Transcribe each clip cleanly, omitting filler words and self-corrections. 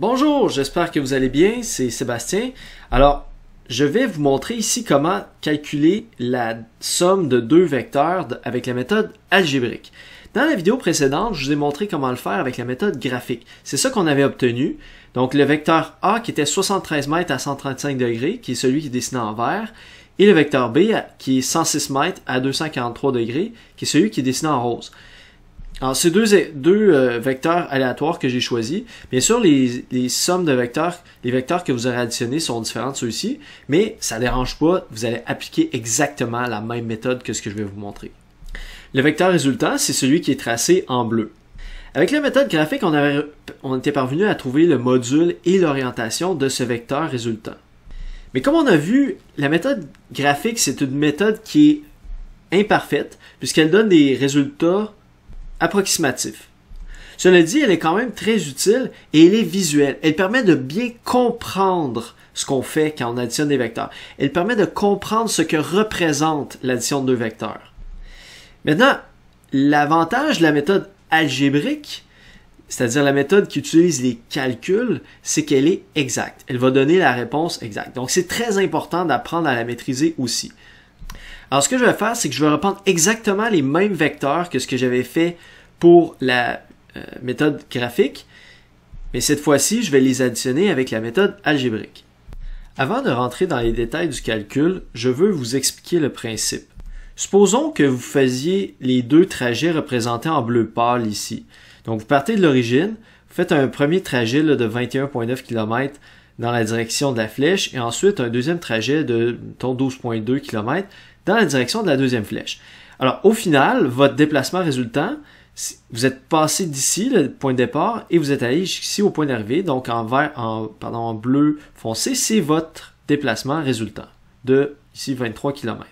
Bonjour, j'espère que vous allez bien, c'est Sébastien. Alors, je vais vous montrer ici comment calculer la somme de deux vecteurs avec la méthode algébrique. Dans la vidéo précédente, je vous ai montré comment le faire avec la méthode graphique. C'est ça qu'on avait obtenu. Donc, le vecteur A qui était 73 mètres à 135 degrés, qui est celui qui est dessiné en vert, et le vecteur B qui est 106 mètres à 243 degrés, qui est celui qui est dessiné en rose. Alors, ces deux vecteurs aléatoires que j'ai choisis, bien sûr, les sommes de vecteurs, les vecteurs que vous aurez additionnés sont différents de ceux-ci, mais ça ne dérange pas, vous allez appliquer exactement la même méthode que ce que je vais vous montrer. Le vecteur résultant, c'est celui qui est tracé en bleu. Avec la méthode graphique, on était parvenu à trouver le module et l'orientation de ce vecteur résultant. Mais comme on a vu, la méthode graphique, c'est une méthode qui est imparfaite, puisqu'elle donne des résultats approximatif. Cela dit, elle est quand même très utile et elle est visuelle. Elle permet de bien comprendre ce qu'on fait quand on additionne des vecteurs. Elle permet de comprendre ce que représente l'addition de deux vecteurs. Maintenant, l'avantage de la méthode algébrique, c'est-à-dire la méthode qui utilise les calculs, c'est qu'elle est exacte. Elle va donner la réponse exacte. Donc, c'est très important d'apprendre à la maîtriser aussi. Alors, ce que je vais faire, c'est que je vais reprendre exactement les mêmes vecteurs que ce que j'avais fait pour la méthode graphique, mais cette fois-ci, je vais les additionner avec la méthode algébrique. Avant de rentrer dans les détails du calcul, je veux vous expliquer le principe. Supposons que vous faisiez les deux trajets représentés en bleu pâle ici. Donc, vous partez de l'origine, vous faites un premier trajet de 21,9 km dans la direction de la flèche et ensuite un deuxième trajet de 12,2 km dans la direction de la deuxième flèche. Alors, au final, votre déplacement résultant, vous êtes passé d'ici, le point de départ, et vous êtes allé ici au point d'arrivée, donc en bleu foncé, c'est votre déplacement résultant de ici 23 km.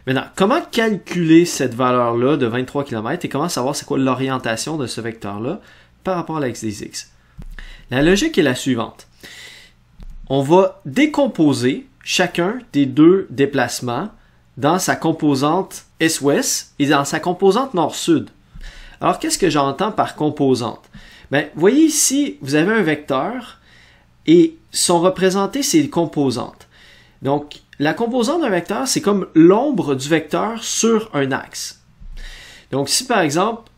Maintenant, comment calculer cette valeur-là de 23 km et comment savoir c'est quoi l'orientation de ce vecteur-là par rapport à l'axe des X? La logique est la suivante. On va décomposer chacun des deux déplacements dans sa composante est-ouest et dans sa composante nord-sud. Alors, qu'est-ce que j'entends par composante? Bien, vous voyez ici, vous avez un vecteur et sont représentées ses composantes. Donc, la composante d'un vecteur, c'est comme l'ombre du vecteur sur un axe. Donc, si par exemple,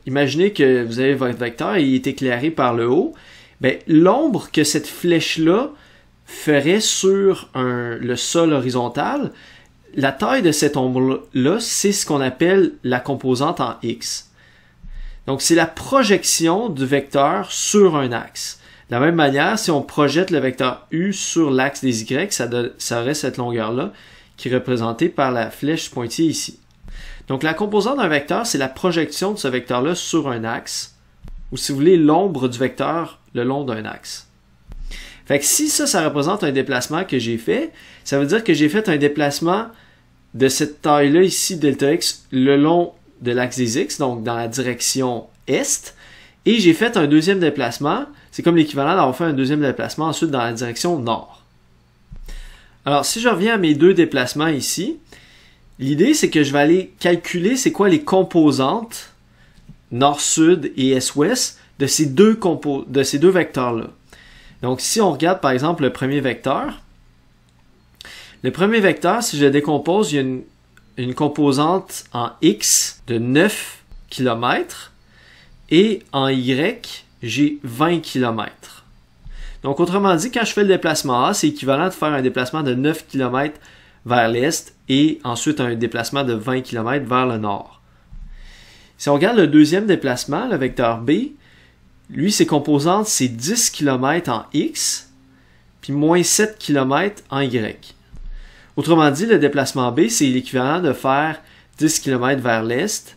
imaginez que vous avez votre vecteur et il est éclairé par le haut, bien, l'ombre que cette flèche-là ferait sur le sol horizontal, la taille de cette ombre-là, c'est ce qu'on appelle la composante en X. Donc, c'est la projection du vecteur sur un axe. De la même manière, si on projette le vecteur U sur l'axe des Y, ça aurait cette longueur-là, qui est représentée par la flèche pointillée ici. Donc, la composante d'un vecteur, c'est la projection de ce vecteur-là sur un axe, ou si vous voulez, l'ombre du vecteur le long d'un axe. Fait que si ça représente un déplacement que j'ai fait, ça veut dire que j'ai fait un déplacement de cette taille-là ici, delta x, le long de l'axe des X, donc dans la direction Est, et j'ai fait un deuxième déplacement, c'est comme l'équivalent d'avoir fait un deuxième déplacement ensuite dans la direction Nord. Alors, si je reviens à mes deux déplacements ici, l'idée c'est que je vais aller calculer c'est quoi les composantes Nord-Sud et Est-Ouest de ces deux vecteurs-là. Donc, si on regarde par exemple le premier vecteur, si je le décompose, il y a une composante en X de 9 km et en Y, j'ai 20 km. Donc, autrement dit, quand je fais le déplacement A, c'est équivalent de faire un déplacement de 9 km vers l'Est et ensuite un déplacement de 20 km vers le Nord. Si on regarde le deuxième déplacement, le vecteur B, lui, ses composantes, c'est 10 km en X, puis moins 7 km en Y. Autrement dit, le déplacement B, c'est l'équivalent de faire 10 km vers l'Est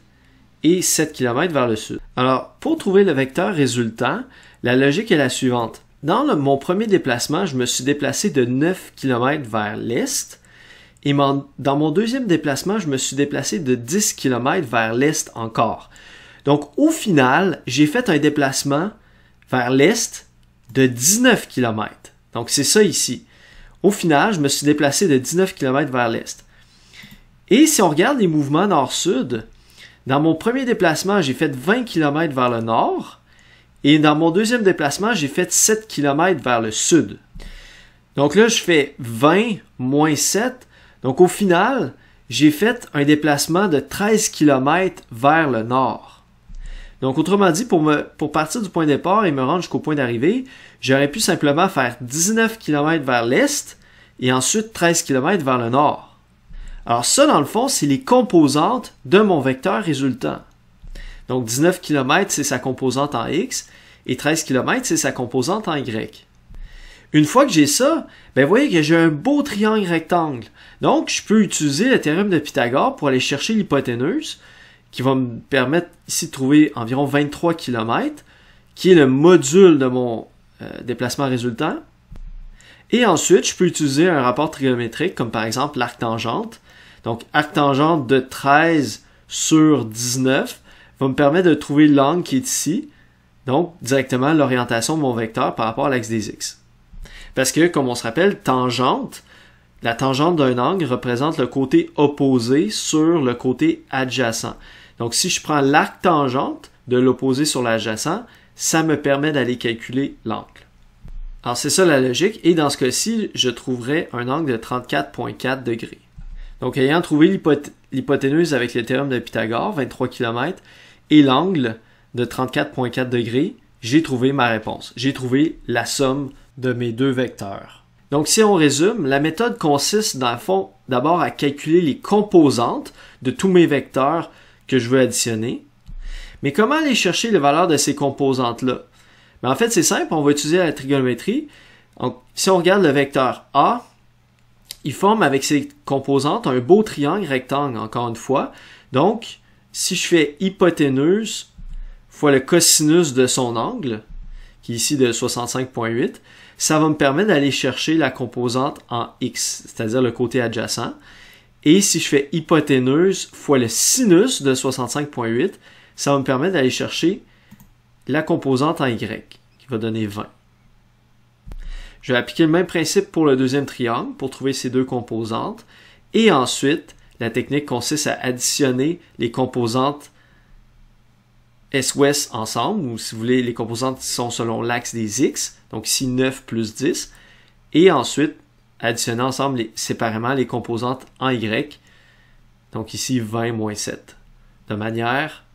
et 7 km vers le Sud. Alors, pour trouver le vecteur résultant, la logique est la suivante. Dans mon premier déplacement, je me suis déplacé de 9 km vers l'Est et dans mon deuxième déplacement, je me suis déplacé de 10 km vers l'Est encore. Donc, au final, j'ai fait un déplacement vers l'Est de 19 km. Donc, c'est ça ici. Au final, je me suis déplacé de 19 km vers l'Est. Et si on regarde les mouvements nord-sud, dans mon premier déplacement, j'ai fait 20 km vers le nord Et dans mon deuxième déplacement, j'ai fait 7 km vers le sud. Donc là, je fais 20 moins 7. Donc au final, j'ai fait un déplacement de 13 km vers le nord. Donc autrement dit, pour partir du point de départ et me rendre jusqu'au point d'arrivée, j'aurais pu simplement faire 19 km vers l'est et ensuite 13 km vers le nord. Alors ça, dans le fond, c'est les composantes de mon vecteur résultant. Donc 19 km, c'est sa composante en X, et 13 km, c'est sa composante en Y. Une fois que j'ai ça, vous voyez que j'ai un beau triangle rectangle. Donc, je peux utiliser le théorème de Pythagore pour aller chercher l'hypoténuse, qui va me permettre ici de trouver environ 23 km, qui est le module de mon déplacement résultant. Et ensuite, je peux utiliser un rapport trigonométrique, comme par exemple l'arc-tangente. Donc, arc-tangente de 13 sur 19 va me permettre de trouver l'angle qui est ici, donc directement l'orientation de mon vecteur par rapport à l'axe des X. Parce que, comme on se rappelle, tangente, la tangente d'un angle représente le côté opposé sur le côté adjacent. Donc, si je prends l'arc tangente de l'opposé sur l'adjacent, ça me permet d'aller calculer l'angle. Alors, c'est ça la logique. Et dans ce cas-ci, je trouverai un angle de 34,4 degrés. Donc, ayant trouvé l'hypoténuse avec le théorème de Pythagore, 23 km, et l'angle de 34,4 degrés, j'ai trouvé ma réponse. J'ai trouvé la somme de mes deux vecteurs. Donc, si on résume, la méthode consiste, dans le fond, d'abord à calculer les composantes de tous mes vecteurs que je veux additionner. Mais comment aller chercher les valeurs de ces composantes-là? En fait, c'est simple, on va utiliser la trigonométrie. Donc, si on regarde le vecteur A, il forme avec ses composantes un beau triangle rectangle, encore une fois. Donc, si je fais hypoténuse fois le cosinus de son angle, qui est ici de 65,8, ça va me permettre d'aller chercher la composante en X, c'est-à-dire le côté adjacent. Et si je fais hypoténuse fois le sinus de 65,8, ça va me permettre d'aller chercher la composante en Y, qui va donner 20. Je vais appliquer le même principe pour le deuxième triangle, pour trouver ces deux composantes. Et ensuite, la technique consiste à additionner les composantes Est-Ouest ensemble, ou si vous voulez, les composantes qui sont selon l'axe des X, donc ici 9 plus 10, et ensuite additionner ensemble séparément les composantes en Y, donc ici 20 moins 7, de manière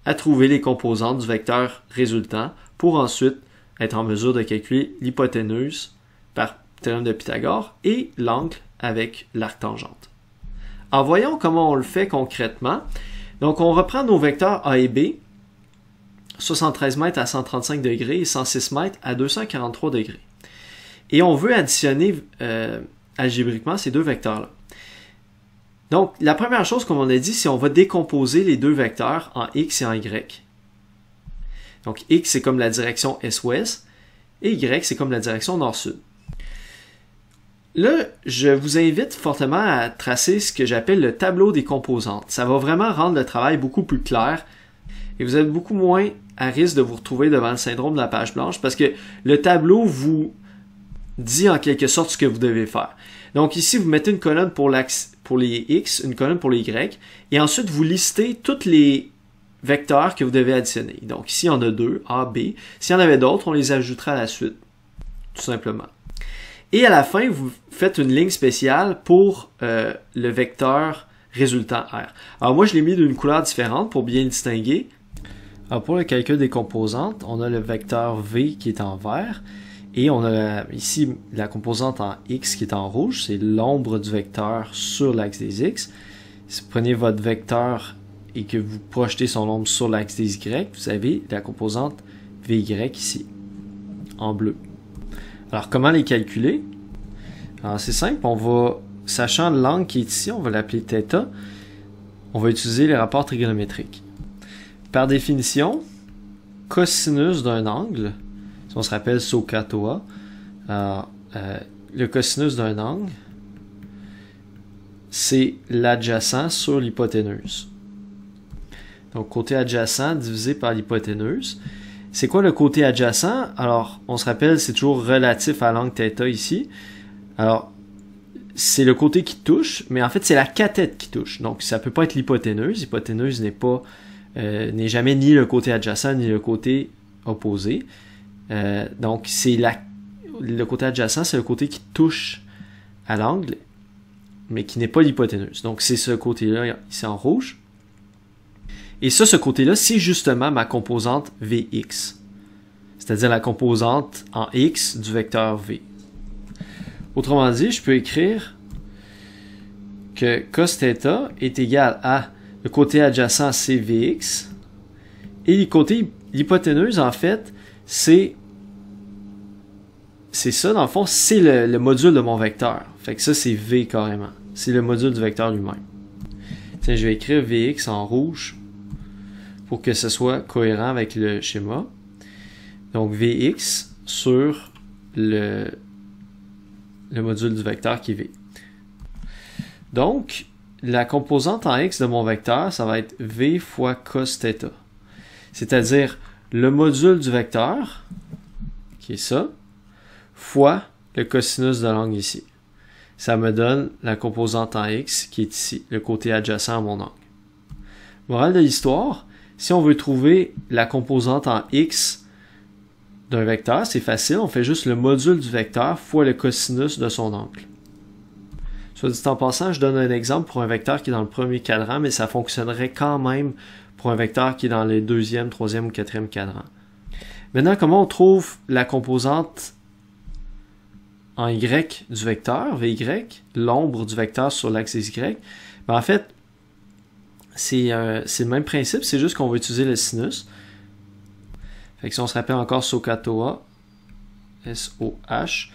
à trouver les composantes du vecteur résultant pour ensuite être en mesure de calculer l'hypoténuse par théorème de Pythagore et l'angle avec l'arc tangente. Alors voyons comment on le fait concrètement. Donc on reprend nos vecteurs A et B, 73 mètres à 135 degrés et 106 mètres à 243 degrés. Et on veut additionner algébriquement ces deux vecteurs-là. Donc, la première chose, comme on a dit, c'est qu'on va décomposer les deux vecteurs en X et en Y. Donc, X, c'est comme la direction Est-Ouest, et Y, c'est comme la direction Nord-Sud. Là, je vous invite fortement à tracer ce que j'appelle le tableau des composantes. Ça va vraiment rendre le travail beaucoup plus clair, et vous êtes beaucoup moins à risque de vous retrouver devant le syndrome de la page blanche, parce que le tableau vous dit en quelque sorte ce que vous devez faire. Donc ici, vous mettez une colonne pour les X, une colonne pour les Y, et ensuite vous listez tous les vecteurs que vous devez additionner. Donc ici, il y en a deux, A, B. S'il y en avait d'autres, on les ajoutera à la suite, tout simplement. Et à la fin, vous faites une ligne spéciale pour le vecteur résultant R. Alors moi, je l'ai mis d'une couleur différente pour bien le distinguer. Alors pour le calcul des composantes, on a le vecteur V qui est en vert. Et on a ici la composante en X qui est en rouge, c'est l'ombre du vecteur sur l'axe des X. Si vous prenez votre vecteur et que vous projetez son ombre sur l'axe des Y, vous avez la composante VY ici, en bleu. Alors comment les calculer? Alors c'est simple, on va, sachant l'angle qui est ici, on va l'appeler θ, on va utiliser les rapports trigonométriques. Par définition, cosinus d'un angle, on se rappelle SOHCAHTOA, le cosinus d'un angle, c'est l'adjacent sur l'hypoténuse. Donc, côté adjacent divisé par l'hypoténuse. C'est quoi le côté adjacent? Alors, on se rappelle, c'est toujours relatif à l'angle θ ici. Alors, c'est le côté qui touche, mais en fait, c'est la cathète qui touche. Donc, ça ne peut pas être l'hypoténuse. L'hypoténuse n'est jamais ni le côté adjacent, ni le côté opposé. Donc, c'est le côté adjacent, c'est le côté qui touche à l'angle, mais qui n'est pas l'hypoténuse. Donc, c'est ce côté-là, ici en rouge. Et ça, ce côté-là, c'est justement ma composante Vx. C'est-à-dire la composante en x du vecteur V. Autrement dit, je peux écrire que cos θ est égal à le côté adjacent, c'est Vx, et le côté hypoténuse, en fait, c'est ça, dans le fond, c'est le module de mon vecteur. Fait que ça, c'est V carrément. C'est le module du vecteur lui-même. Tiens, je vais écrire Vx en rouge pour que ce soit cohérent avec le schéma. Donc, Vx sur le module du vecteur qui est V. Donc, la composante en x de mon vecteur, ça va être V fois cos θ. C'est-à-dire le module du vecteur, qui est ça, fois le cosinus de l'angle ici. Ça me donne la composante en x qui est ici, le côté adjacent à mon angle. Morale de l'histoire, si on veut trouver la composante en x d'un vecteur, c'est facile, on fait juste le module du vecteur fois le cosinus de son angle. Soit dit en passant, je donne un exemple pour un vecteur qui est dans le premier cadran, mais ça fonctionnerait quand même pour un vecteur qui est dans le deuxième, troisième ou quatrième cadran. Maintenant, comment on trouve la composante en y du vecteur, Vy, l'ombre du vecteur sur l'axe y? Ben, en fait, c'est le même principe, c'est juste qu'on va utiliser le sinus. Fait que si on se rappelle encore SOHCAHTOA, SOH,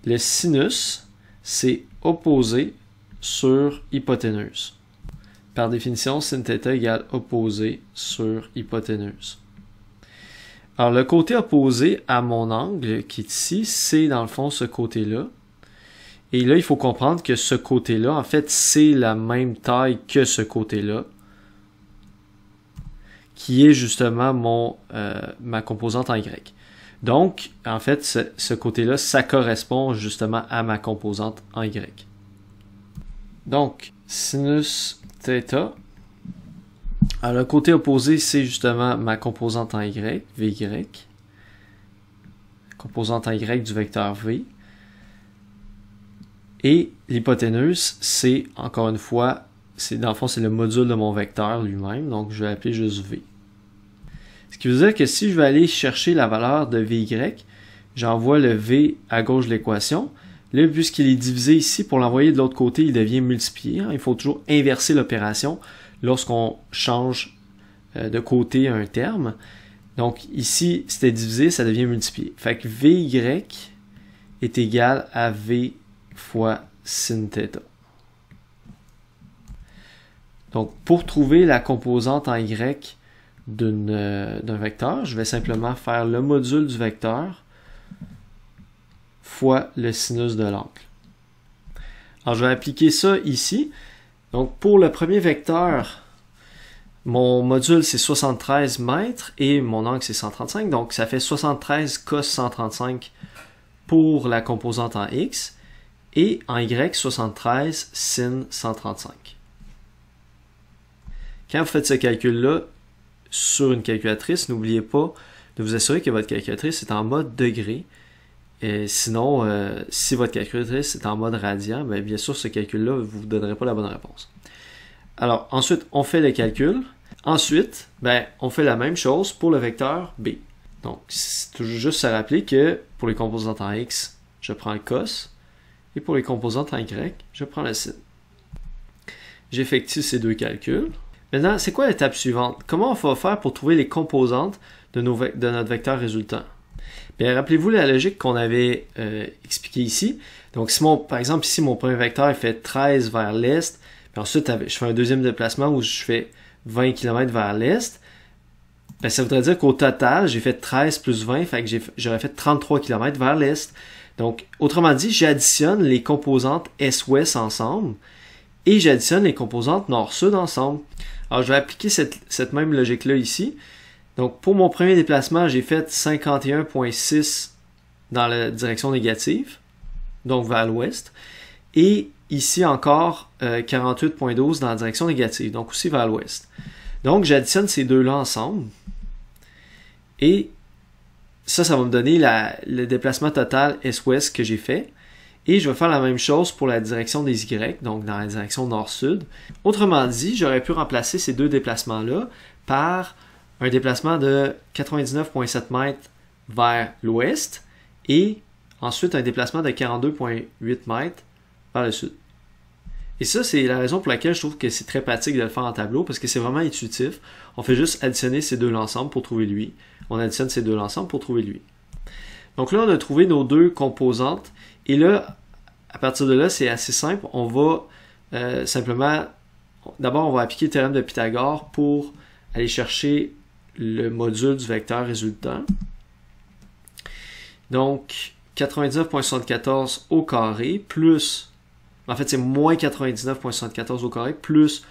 le sinus, c'est opposé sur hypoténuse. Par définition, sin θ égale opposé sur hypoténuse. Alors, le côté opposé à mon angle, qui est ici, c'est dans le fond ce côté-là. Et là, il faut comprendre que ce côté-là, en fait, c'est la même taille que ce côté-là, qui est justement ma composante en Y. Donc, en fait, ce côté-là, ça correspond justement à ma composante en Y. Donc, sinus θ. Alors, le côté opposé, c'est justement ma composante en Y, Vy. Composante en Y du vecteur V. Et l'hypoténuse, c'est, encore une fois, dans le fond, c'est le module de mon vecteur lui-même. Donc, je vais l'appeler juste V. Ce qui veut dire que si je vais aller chercher la valeur de Vy, j'envoie le V à gauche de l'équation. Là, puisqu'il est divisé ici, pour l'envoyer de l'autre côté, il devient multiplié. Il faut toujours inverser l'opération lorsqu'on change de côté un terme. Donc ici, c'était divisé, ça devient multiplié. Fait que Vy est égal à V fois sin θ. Donc pour trouver la composante en Y d'un vecteur, je vais simplement faire le module du vecteur fois le sinus de l'angle. Alors je vais appliquer ça ici. Donc pour le premier vecteur, mon module c'est 73 mètres et mon angle c'est 135. Donc ça fait 73 cos 135 pour la composante en x et en y 73 sin 135. Quand vous faites ce calcul-là sur une calculatrice, n'oubliez pas de vous assurer que votre calculatrice est en mode degré. Sinon, si votre calculatrice est en mode radian, bien sûr, ce calcul-là ne vous donnerait pas la bonne réponse. Alors, ensuite, on fait le calcul. Ensuite, on fait la même chose pour le vecteur B. Donc, c'est toujours juste se rappeler que pour les composantes en X, je prends le cos. Et pour les composantes en Y, je prends le sin. J'effectue ces deux calculs. Maintenant, c'est quoi l'étape suivante? Comment on va faire pour trouver les composantes de notre vecteur résultant? Bien, rappelez-vous la logique qu'on avait expliquée ici. Donc, si par exemple, ici, mon premier vecteur il fait 13 vers l'est, puis ensuite, je fais un deuxième déplacement où je fais 20 km vers l'est, ça voudrait dire qu'au total, j'ai fait 13 plus 20, fait que j'aurais fait 33 km vers l'est. Donc, autrement dit, j'additionne les composantes est-ouest ensemble et j'additionne les composantes nord-sud ensemble. Alors, je vais appliquer cette même logique-là ici. Donc, pour mon premier déplacement, j'ai fait 51,6 dans la direction négative, donc vers l'ouest. Et ici encore, 48,12 dans la direction négative, donc aussi vers l'ouest. Donc, j'additionne ces deux-là ensemble. Et ça va me donner le déplacement total est-ouest que j'ai fait. Et je vais faire la même chose pour la direction des Y, donc dans la direction nord-sud. Autrement dit, j'aurais pu remplacer ces deux déplacements-là par un déplacement de 99,7 mètres vers l'ouest et ensuite un déplacement de 42,8 mètres vers le sud. Et ça, c'est la raison pour laquelle je trouve que c'est très pratique de le faire en tableau parce que c'est vraiment intuitif. On fait juste additionner ces deux ensemble pour trouver lui. On additionne ces deux ensemble pour trouver lui. Donc là, on a trouvé nos deux composantes. Et là, à partir de là, c'est assez simple. On va simplement... D'abord, on va appliquer le théorème de Pythagore pour aller chercher le module du vecteur résultant. Donc, 99,74 au carré plus... En fait, c'est moins 99,74 au carré plus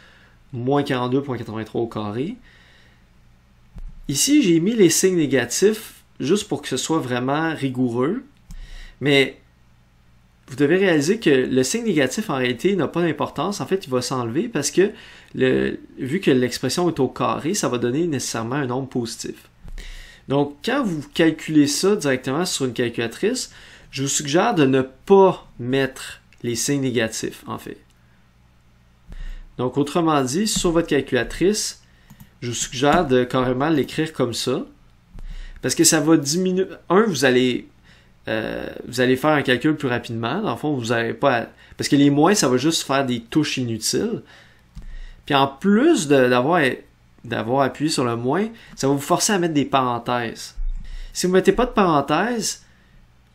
moins 42,83 au carré. Ici, j'ai mis les signes négatifs juste pour que ce soit vraiment rigoureux. Mais vous devez réaliser que le signe négatif, en réalité, n'a pas d'importance. En fait, il va s'enlever parce que, vu que l'expression est au carré, ça va donner nécessairement un nombre positif. Donc, quand vous calculez ça directement sur une calculatrice, je vous suggère de ne pas mettre les signes négatifs, en fait. Donc, autrement dit, sur votre calculatrice, je vous suggère de carrément l'écrire comme ça. Parce que ça va diminuer... Vous allez faire un calcul plus rapidement. Dans le fond, vous n'avez pas... Parce que les moins, ça va juste faire des touches inutiles. Puis en plus d'avoir appuyé sur le moins, ça va vous forcer à mettre des parenthèses. Si vous ne mettez pas de parenthèses,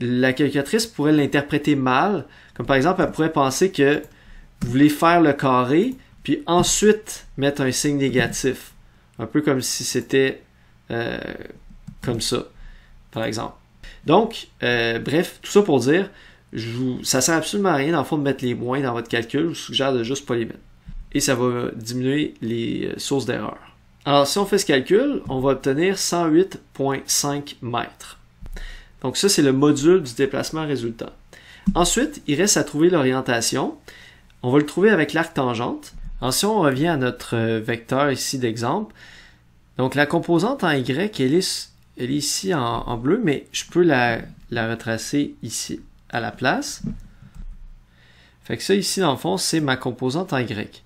la calculatrice pourrait l'interpréter mal. Comme par exemple, elle pourrait penser que vous voulez faire le carré, puis ensuite mettre un signe négatif. Un peu comme si c'était comme ça, par exemple. Donc, bref, tout ça pour dire, ça sert absolument à rien, dans le fond, de mettre les moins dans votre calcul. Je vous suggère de juste pas les mettre. Et ça va diminuer les sources d'erreur. Alors, si on fait ce calcul, on va obtenir 108,5 mètres. Donc ça, c'est le module du déplacement résultant. Ensuite, il reste à trouver l'orientation. On va le trouver avec l'arc tangente. Alors, si on revient à notre vecteur ici d'exemple, donc la composante en Y, elle est ici en bleu, mais je peux la retracer ici à la place. Fait que ça ici, dans le fond, c'est ma composante en Y.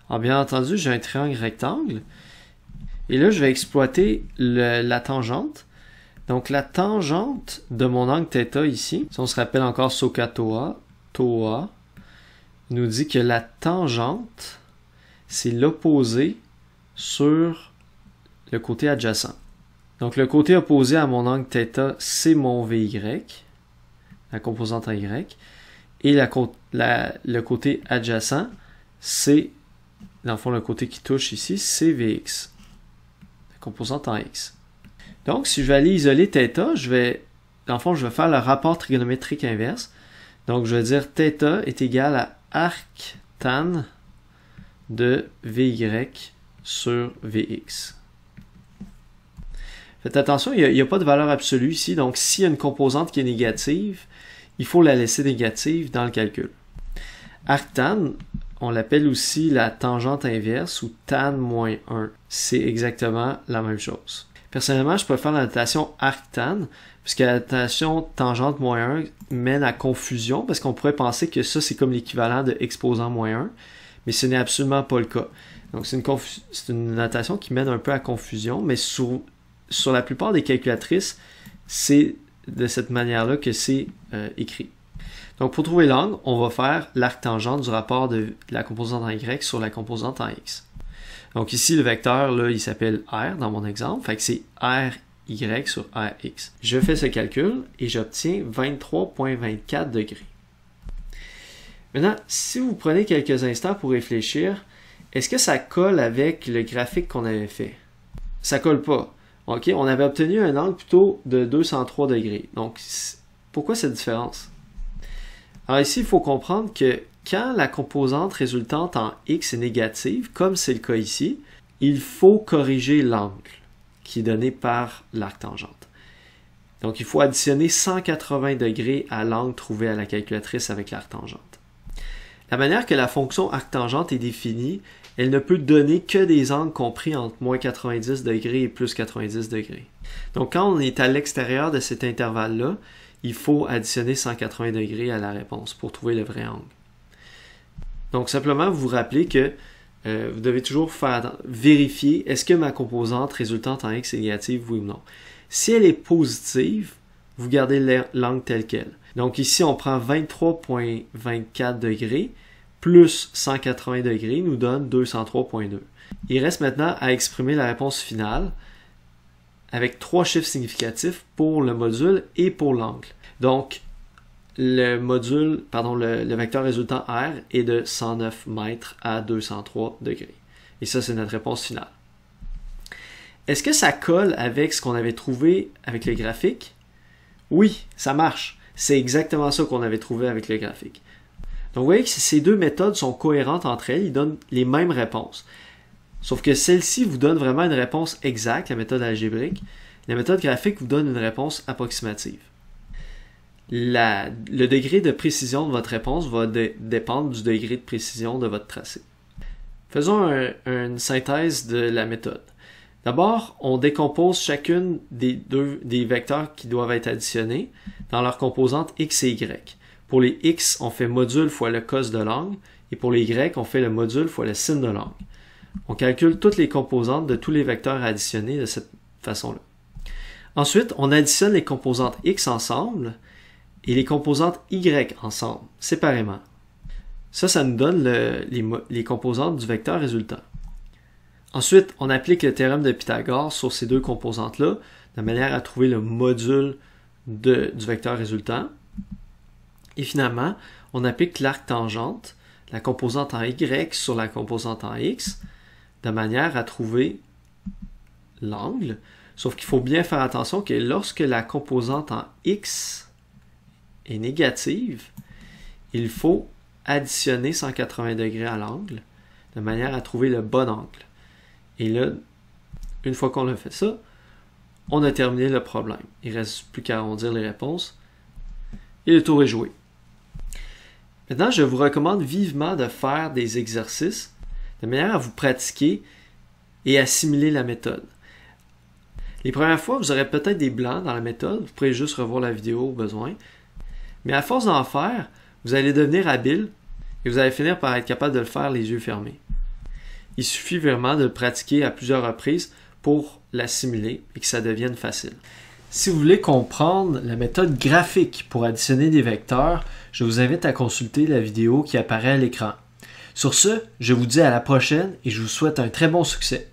Alors, bien entendu, j'ai un triangle rectangle. Et là, je vais exploiter la tangente. Donc, la tangente de mon angle θ ici, si on se rappelle encore SOHCAHTOA, TOA, nous dit que la tangente, c'est l'opposé sur le côté adjacent. Donc, le côté opposé à mon angle θ, c'est mon VY, la composante en Y, et le côté adjacent, c'est, dans le fond, le côté qui touche ici, c'est VX, la composante en X. Donc, si je vais aller isoler θ, dans le fond, je vais faire le rapport trigonométrique inverse. Donc, je vais dire θ est égal à arc tan de VY sur VX. Faites attention, il n'y a pas de valeur absolue ici. Donc, s'il y a une composante qui est négative, il faut la laisser négative dans le calcul. Arc tan, on l'appelle aussi la tangente inverse ou tan moins 1. C'est exactement la même chose. Personnellement, je préfère la notation arctan, puisque la notation tangente moins 1 mène à confusion, parce qu'on pourrait penser que ça, c'est comme l'équivalent de exposant moins 1, mais ce n'est absolument pas le cas. Donc, c'est une notation qui mène un peu à confusion, mais sur la plupart des calculatrices, c'est de cette manière-là que c'est écrit. Donc, pour trouver l'angle, on va faire l'arc tangente du rapport de la composante en Y sur la composante en X. Donc ici, le vecteur, là, il s'appelle R dans mon exemple. Fait que c'est RY sur RX. Je fais ce calcul et j'obtiens 23,24 degrés. Maintenant, si vous prenez quelques instants pour réfléchir, est-ce que ça colle avec le graphique qu'on avait fait? Ça colle pas. OK, on avait obtenu un angle plutôt de 203 degrés. Donc, pourquoi cette différence? Alors ici, il faut comprendre que quand la composante résultante en X est négative, comme c'est le cas ici, il faut corriger l'angle qui est donné par l'arc tangente. Donc, il faut additionner 180 degrés à l'angle trouvé à la calculatrice avec l'arc tangente. La manière que la fonction arc tangente est définie, elle ne peut donner que des angles compris entre moins 90 degrés et plus 90 degrés. Donc quand on est à l'extérieur de cet intervalle-là, il faut additionner 180 degrés à la réponse pour trouver le vrai angle. Donc simplement vous rappelez que vous devez toujours vérifier est-ce que ma composante résultante en x est négative, oui ou non. Si elle est positive, vous gardez l'angle tel quel. Donc ici, on prend 23,24 degrés plus 180 degrés nous donne 203,2. Il reste maintenant à exprimer la réponse finale avec 3 chiffres significatifs pour le module et pour l'angle. Donc, le vecteur résultant R est de 109 mètres à 203 degrés. Et ça, c'est notre réponse finale. Est-ce que ça colle avec ce qu'on avait trouvé avec le graphique? Oui, ça marche. C'est exactement ça qu'on avait trouvé avec le graphique. Donc, vous voyez que ces deux méthodes sont cohérentes entre elles, ils donnent les mêmes réponses. Sauf que celle-ci vous donne vraiment une réponse exacte, la méthode algébrique. La méthode graphique vous donne une réponse approximative. Le degré de précision de votre réponse va dépendre du degré de précision de votre tracé. Faisons une synthèse de la méthode. D'abord, on décompose chacune des vecteurs qui doivent être additionnés dans leurs composantes x et y. Pour les x, on fait module fois le cos de l'angle, et pour les y, on fait le module fois le sin de l'angle. On calcule toutes les composantes de tous les vecteurs additionnés de cette façon-là. Ensuite, on additionne les composantes x ensemble et les composantes y ensemble, séparément. Ça nous donne les composantes du vecteur résultant. Ensuite, on applique le théorème de Pythagore sur ces deux composantes-là, de manière à trouver le module du vecteur résultant. Et finalement, on applique l'arc tangente, la composante en y sur la composante en x, de manière à trouver l'angle. Sauf qu'il faut bien faire attention que lorsque la composante en x est négative, il faut additionner 180 degrés à l'angle, de manière à trouver le bon angle. Et là, une fois qu'on a fait ça, on a terminé le problème. Il ne reste plus qu'à arrondir les réponses. Et le tour est joué. Maintenant, je vous recommande vivement de faire des exercices de manière à vous pratiquer et assimiler la méthode. Les premières fois, vous aurez peut-être des blancs dans la méthode. Vous pourrez juste revoir la vidéo au besoin. Mais à force d'en faire, vous allez devenir habile et vous allez finir par être capable de le faire les yeux fermés. Il suffit vraiment de le pratiquer à plusieurs reprises pour l'assimiler et que ça devienne facile. Si vous voulez comprendre la méthode graphique pour additionner des vecteurs, je vous invite à consulter la vidéo qui apparaît à l'écran. Sur ce, je vous dis à la prochaine et je vous souhaite un très bon succès.